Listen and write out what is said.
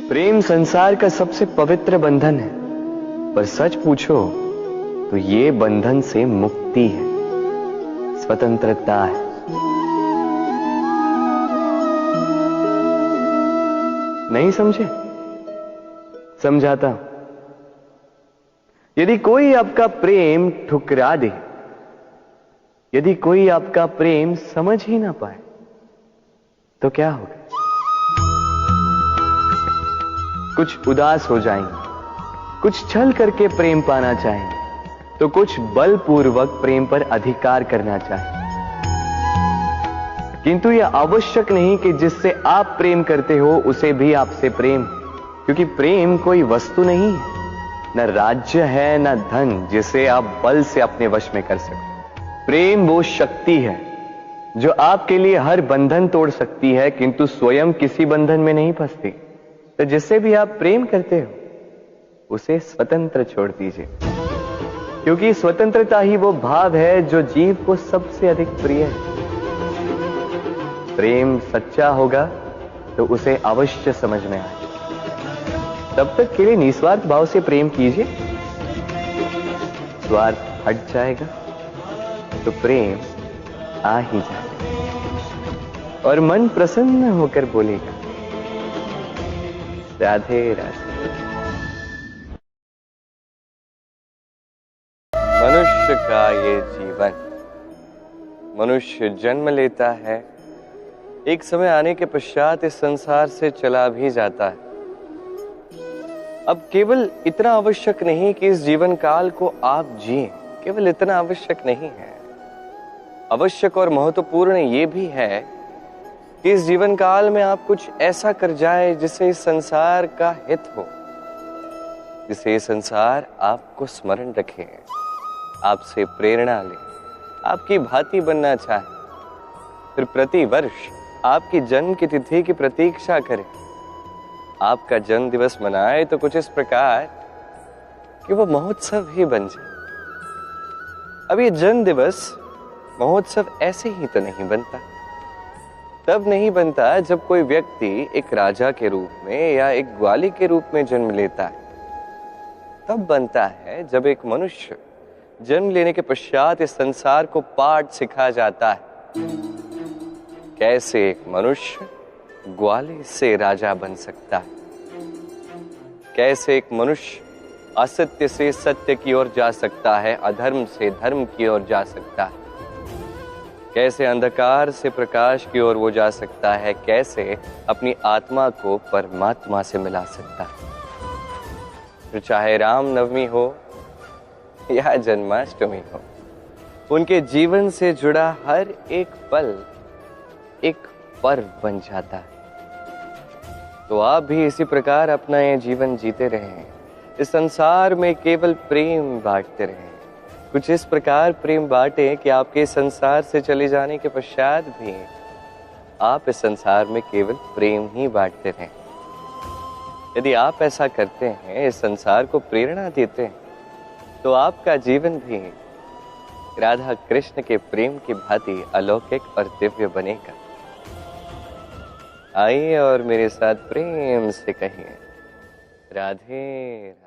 प्रेम संसार का सबसे पवित्र बंधन है, पर सच पूछो तो ये बंधन से मुक्ति है, स्वतंत्रता है। नहीं समझे? समझाता हूं। यदि कोई आपका प्रेम ठुकरा दे, यदि कोई आपका प्रेम समझ ही ना पाए, तो क्या होगा? कुछ उदास हो जाएंगे, कुछ छल करके प्रेम पाना चाहेंगे, तो कुछ बलपूर्वक प्रेम पर अधिकार करना चाहेंगे। किंतु यह आवश्यक नहीं कि जिससे आप प्रेम करते हो उसे भी आपसे प्रेम, क्योंकि प्रेम कोई वस्तु नहीं है, न राज्य है, न धन जिसे आप बल से अपने वश में कर सको। प्रेम वो शक्ति है जो आपके लिए हर बंधन तोड़ सकती है, किंतु स्वयं किसी बंधन में नहीं फंसती। तो जिससे भी आप प्रेम करते हो उसे स्वतंत्र छोड़ दीजिए, क्योंकि स्वतंत्रता ही वो भाव है जो जीव को सबसे अधिक प्रिय है। प्रेम सच्चा होगा तो उसे अवश्य समझ में आए। तब तक के लिए निस्वार्थ भाव से प्रेम कीजिए। स्वार्थ हट जाएगा तो प्रेम आ ही जाएगा और मन प्रसन्न होकर बोलेगा, राधे राधे। मनुष्य का ये जीवन, मनुष्य जन्म लेता है, एक समय आने के पश्चात इस संसार से चला भी जाता है। अब केवल इतना आवश्यक नहीं कि इस जीवन काल को आप जिएं, केवल इतना आवश्यक नहीं है। आवश्यक और महत्वपूर्ण ये भी है कि इस जीवन काल में आप कुछ ऐसा कर जाए जिससे इस संसार का हित हो, जिससे ये संसार आपको स्मरण रखे, आपसे प्रेरणा ले, आपकी भांति बनना चाहे, फिर प्रति वर्ष आपकी जन्म की तिथि की प्रतीक्षा करे, आपका जन्म दिवस मनाए तो कुछ इस प्रकार कि वो महोत्सव ही बन जाए। अब ये जन्म दिवस महोत्सव ऐसे ही तो नहीं बनता। तब नहीं बनता जब कोई व्यक्ति एक राजा के रूप में या एक ग्वाली के रूप में जन्म लेता है। तब बनता है जब एक मनुष्य जन्म लेने के पश्चात इस संसार को पाठ सिखा जाता है, कैसे एक मनुष्य ग्वाली से राजा बन सकता है, कैसे एक मनुष्य असत्य से सत्य की ओर जा सकता है, अधर्म से धर्म की ओर जा सकता है, कैसे अंधकार से प्रकाश की ओर वो जा सकता है, कैसे अपनी आत्मा को परमात्मा से मिला सकता है। तो चाहे राम नवमी हो या जन्माष्टमी हो, उनके जीवन से जुड़ा हर एक पल एक पर्व बन जाता है। तो आप भी इसी प्रकार अपना ये जीवन जीते रहें, इस संसार में केवल प्रेम बांटते रहें। कुछ इस प्रकार प्रेम बांटें कि आपके संसार से चले जाने के पश्चात भी आप इस संसार में केवल प्रेम ही बांटते रहें। यदि आप ऐसा करते हैं, इस संसार को प्रेरणा देते हैं, तो आपका जीवन भी राधा कृष्ण के प्रेम की भांति अलौकिक और दिव्य बनेगा। आइए और मेरे साथ प्रेम से कहिए, राधे राधे।